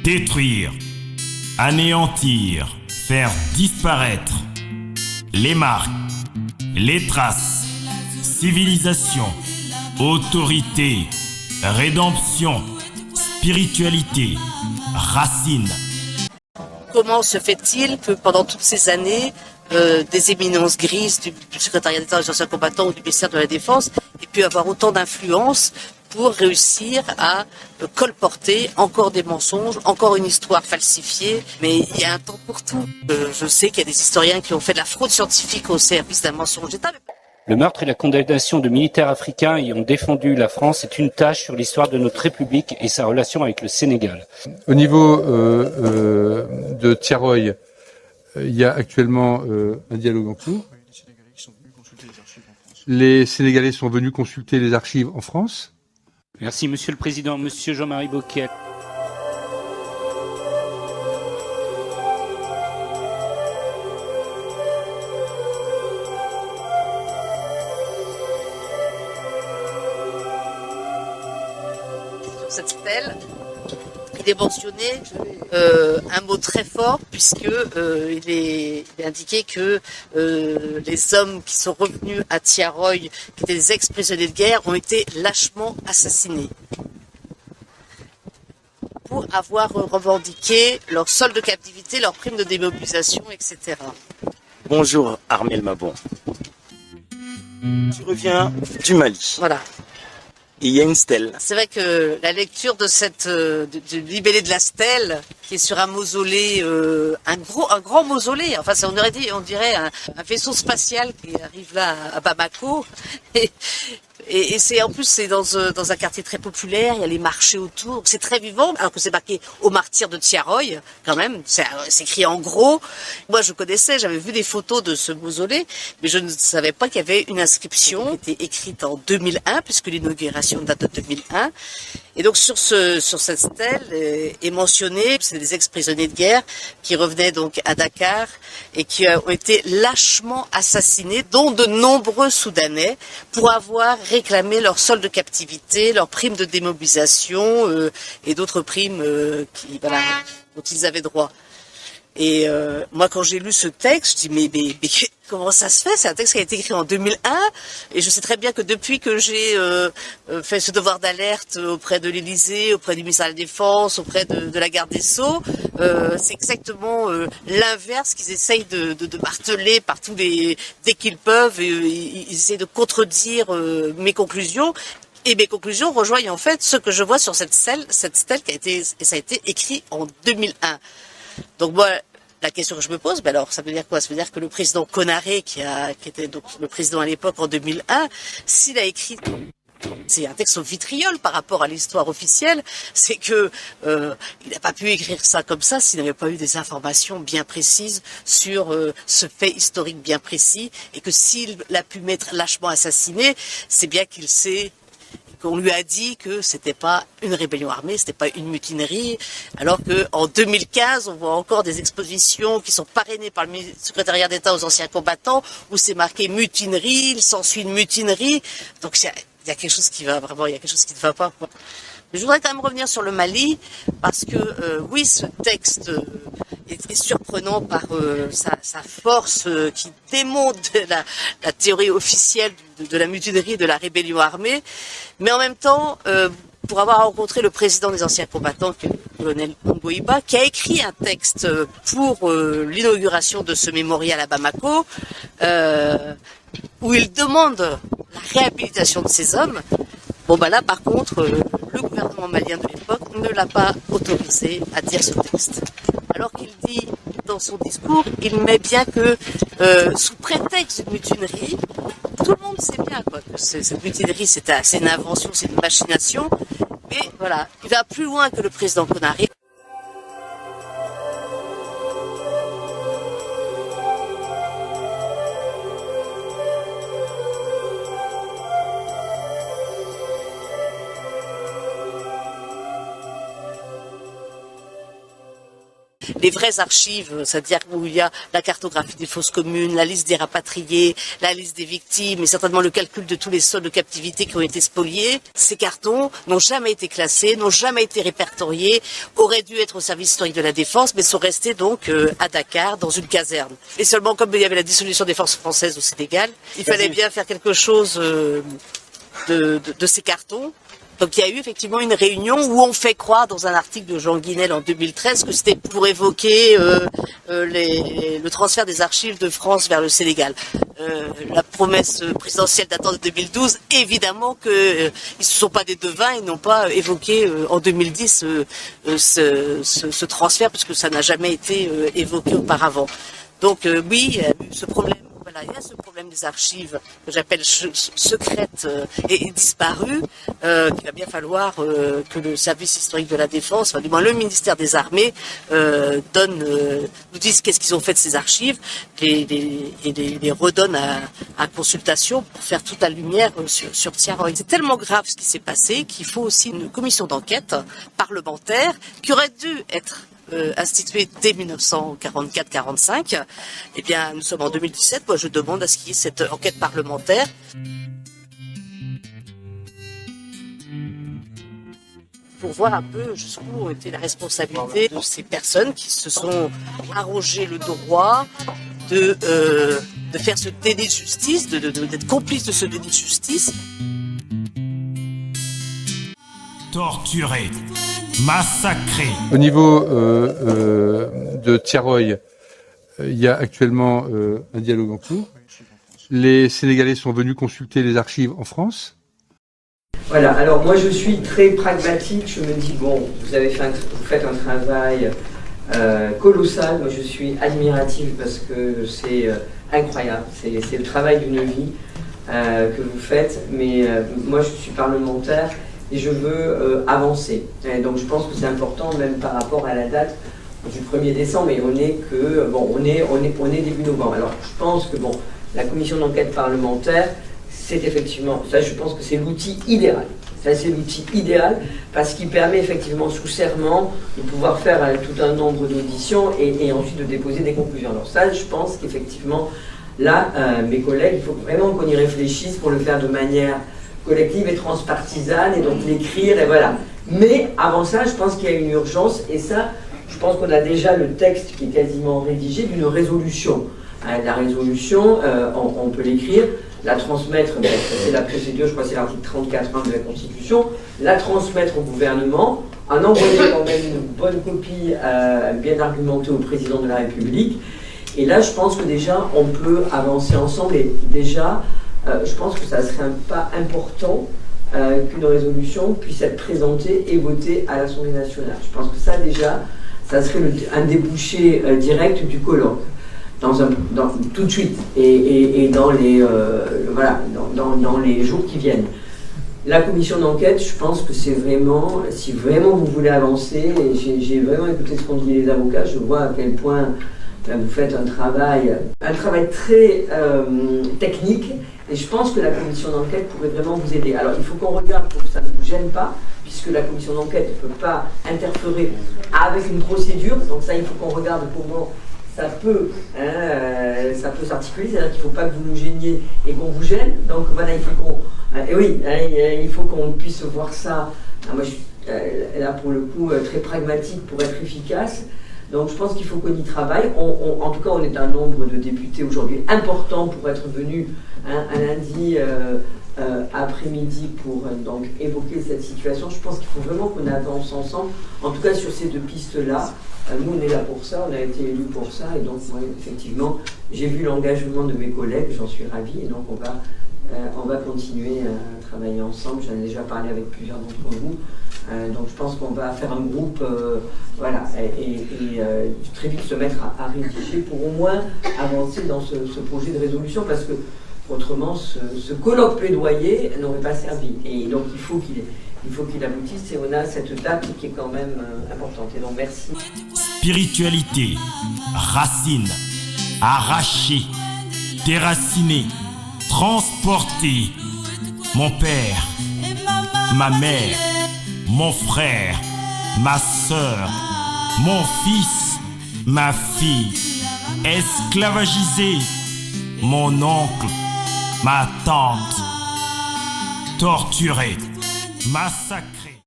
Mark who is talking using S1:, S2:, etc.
S1: Détruire, anéantir, faire disparaître les marques, les traces, civilisation, autorité, rédemption, spiritualité, racine.
S2: Comment se fait-il que pendant toutes ces années, des éminences grises du secrétariat d'État des anciens combattants ou du ministère de la Défense aient pu avoir autant d'influence pour réussir à colporter encore des mensonges, encore une histoire falsifiée, mais il y a un temps pour tout. Je sais qu'il y a des historiens qui ont fait de la fraude scientifique au service d'un mensonge d'État.
S3: Le meurtre et la condamnation de militaires africains ayant défendu la France est une tâche sur l'histoire de notre République et sa relation avec le Sénégal.
S4: Au niveau de Tiaroy, il y a actuellement un dialogue en cours. Les Sénégalais sont venus consulter les archives en France.
S3: Merci Monsieur le Président, Monsieur Jean-Marie Bockel.
S2: Cette stèle, il est mentionné un mot très fort puisque il est indiqué que les hommes qui sont revenus à Tiaroy, qui étaient des ex-prisonniers de guerre, ont été lâchement assassinés pour avoir revendiqué leur solde de captivité, leur prime de démobilisation, etc.
S5: Bonjour Armel Mabon. Je reviens du Mali.
S2: Voilà.
S5: Et il y a une stèle.
S2: C'est vrai que la lecture de cette du libellé de la stèle, qui est sur un mausolée, un grand mausolée. Enfin, on dirait un vaisseau spatial qui arrive là à Bamako. Et c'est en plus c'est dans un quartier très populaire. Il y a les marchés autour. C'est très vivant. Alors que c'est marqué au martyr de Tiaroy, quand même. C'est écrit en gros. Moi, je connaissais, j'avais vu des photos de ce mausolée, mais je ne savais pas qu'il y avait une inscription qui était écrite en 2001, puisque l'inauguration date de 2001. Et donc sur cette stèle est mentionné, c'est des ex-prisonniers de guerre qui revenaient donc à Dakar et qui ont été lâchement assassinés, dont de nombreux Soudanais, pour avoir réclamé leur solde de captivité, leur prime de démobilisation et d'autres primes dont ils avaient droit. Et moi, quand j'ai lu ce texte, je dis mais comment ça se fait? C'est un texte qui a été écrit en 2001, et je sais très bien que depuis que j'ai fait ce devoir d'alerte auprès de l'Élysée, auprès du ministère de la Défense, auprès de la garde des Sceaux, c'est exactement l'inverse qu'ils essayent de marteler par dès qu'ils peuvent, ils essayent de contredire mes conclusions. Et mes conclusions rejoignent en fait ce que je vois sur cette stèle ça a été écrit en 2001. Donc moi, la question que je me pose, alors ça veut dire quoi? Ça veut dire que le président Konaré, qui était donc le président à l'époque en 2001, s'il a écrit, c'est un texte au vitriol par rapport à l'histoire officielle, c'est que il n'a pas pu écrire ça comme ça s'il n'avait pas eu des informations bien précises sur ce fait historique bien précis, et que s'il a pu m'être lâchement assassiné, c'est bien qu'il sait qu'on lui a dit que c'était pas une rébellion armée, c'était pas une mutinerie, alors que en 2015, on voit encore des expositions qui sont parrainées par le secrétariat d'État aux anciens combattants, où c'est marqué mutinerie, il s'ensuit une mutinerie. Donc il y a quelque chose qui va vraiment, il y a quelque chose qui ne va pas, quoi. Mais je voudrais quand même revenir sur le Mali, parce que oui, ce texte est surprenant par sa force qui démonte la théorie officielle de la mutinerie et de la rébellion armée, mais en même temps, pour avoir rencontré le président des anciens combattants, le colonel Ongoïba, qui a écrit un texte pour l'inauguration de ce mémorial à Bamako, où il demande la réhabilitation de ces hommes. Bon bah là par contre, le gouvernement malien de l'époque ne l'a pas autorisé à dire ce texte. Alors qu'il dit dans son discours, il met bien que sous prétexte d'une mutinerie, tout le monde sait bien quoi, que cette mutinerie c'est une invention, c'est une machination, mais voilà, il va plus loin que le président Konaré. les vraies archives, c'est-à-dire où il y a la cartographie des fosses communes, la liste des rapatriés, la liste des victimes et certainement le calcul de tous les sols de captivité qui ont été spoliés. Ces cartons n'ont jamais été classés, n'ont jamais été répertoriés, auraient dû être au service historique de la défense, mais sont restés donc à Dakar dans une caserne. Et seulement comme il y avait la dissolution des forces françaises au Sénégal, il fallait bien faire quelque chose de ces cartons. Donc il y a eu effectivement une réunion où on fait croire dans un article de Jean Guinel en 2013 que c'était pour évoquer le transfert des archives de France vers le Sénégal. La promesse présidentielle datant de 2012, évidemment qu'ils ne sont pas des devins, ils n'ont pas évoqué en 2010 ce transfert puisque ça n'a jamais été évoqué auparavant. Donc oui, il y a eu ce problème. Voilà, il y a ce problème des archives que j'appelle secrètes et disparues, qu'il va bien falloir que le service historique de la défense, enfin du moins le ministère des Armées, nous dise qu'est-ce qu'ils ont fait de ces archives, et les redonne à consultation pour faire toute la lumière sur Tiaroy. C'est tellement grave ce qui s'est passé qu'il faut aussi une commission d'enquête parlementaire qui aurait dû être instituée dès 1944-45. Eh bien, nous sommes en 2017. Moi, je demande à ce qu'il y ait cette enquête parlementaire. Pour voir un peu jusqu'où ont été la responsabilité de ces personnes qui se sont arrogées le droit de faire ce déni de justice, d'être complices de ce déni de justice.
S1: Torturé, massacré.
S4: Au niveau de Tiaroy, il y a actuellement un dialogue en cours. Les Sénégalais sont venus consulter les archives en France.
S6: Voilà, alors moi je suis très pragmatique, je me dis, bon, vous faites un travail colossal, moi je suis admirative parce que c'est incroyable, c'est le travail d'une vie que vous faites, mais moi je suis parlementaire et je veux avancer. Et donc je pense que c'est important, même par rapport à la date du 1er décembre, mais on est début novembre. Alors je pense que la commission d'enquête parlementaire, c'est effectivement, ça je pense que c'est l'outil idéal. Ça c'est l'outil idéal parce qu'il permet effectivement sous serment de pouvoir faire tout un nombre d'auditions et ensuite de déposer des conclusions. Alors ça je pense qu'effectivement, là, mes collègues, il faut vraiment qu'on y réfléchisse pour le faire de manière collective et transpartisane et donc l'écrire et voilà. Mais avant ça, je pense qu'il y a une urgence et ça, je pense qu'on a déjà le texte qui est quasiment rédigé d'une résolution. La résolution, on peut l'écrire, la transmettre, c'est la procédure, je crois que c'est l'article 34.1 de la Constitution, la transmettre au gouvernement, en envoyer quand même une bonne copie bien argumentée au président de la République. Et là, je pense que déjà, on peut avancer ensemble et déjà, je pense que ça serait un pas important qu'une résolution puisse être présentée et votée à l'Assemblée nationale. Je pense que ça déjà, ça serait un débouché direct du colloque, tout de suite, et dans les dans les jours qui viennent. La commission d'enquête, je pense que c'est vraiment, si vraiment vous voulez avancer, et j'ai vraiment écouté ce qu'ont dit les avocats, je vois à quel point vous faites un travail très technique, et je pense que la commission d'enquête pourrait vraiment vous aider. Alors il faut qu'on regarde pour que ça ne vous gêne pas, puisque la commission d'enquête ne peut pas interférer avec une procédure, donc ça il faut qu'on regarde comment ça peut s'articuler, c'est-à-dire qu'il ne faut pas que vous nous gêniez et qu'on vous gêne, donc voilà, il faut qu'on puisse voir ça. Moi je suis là pour le coup très pragmatique pour être efficace. Donc je pense qu'il faut qu'on y travaille. En tout cas, on est un nombre de députés aujourd'hui important pour être venus un lundi après-midi pour donc évoquer cette situation. Je pense qu'il faut vraiment qu'on avance ensemble. En tout cas, sur ces deux pistes-là, nous on est là pour ça, on a été élus pour ça. Et donc, effectivement, j'ai vu l'engagement de mes collègues, j'en suis ravie. Et donc, on va continuer à travailler ensemble. J'en ai déjà parlé avec plusieurs d'entre vous. Donc je pense qu'on va faire un groupe et très vite se mettre à rédiger pour au moins avancer dans ce projet de résolution parce que autrement ce colloque plaidoyer n'aurait pas servi et donc il faut qu'il aboutisse et on a cette date qui est quand même importante et donc merci.
S1: Spiritualité, racine, arrachée, déracinée, transportée, mon père, ma mère, mon frère, ma sœur, mon fils, ma fille, esclavagisée, mon oncle, ma tante, torturé, massacré.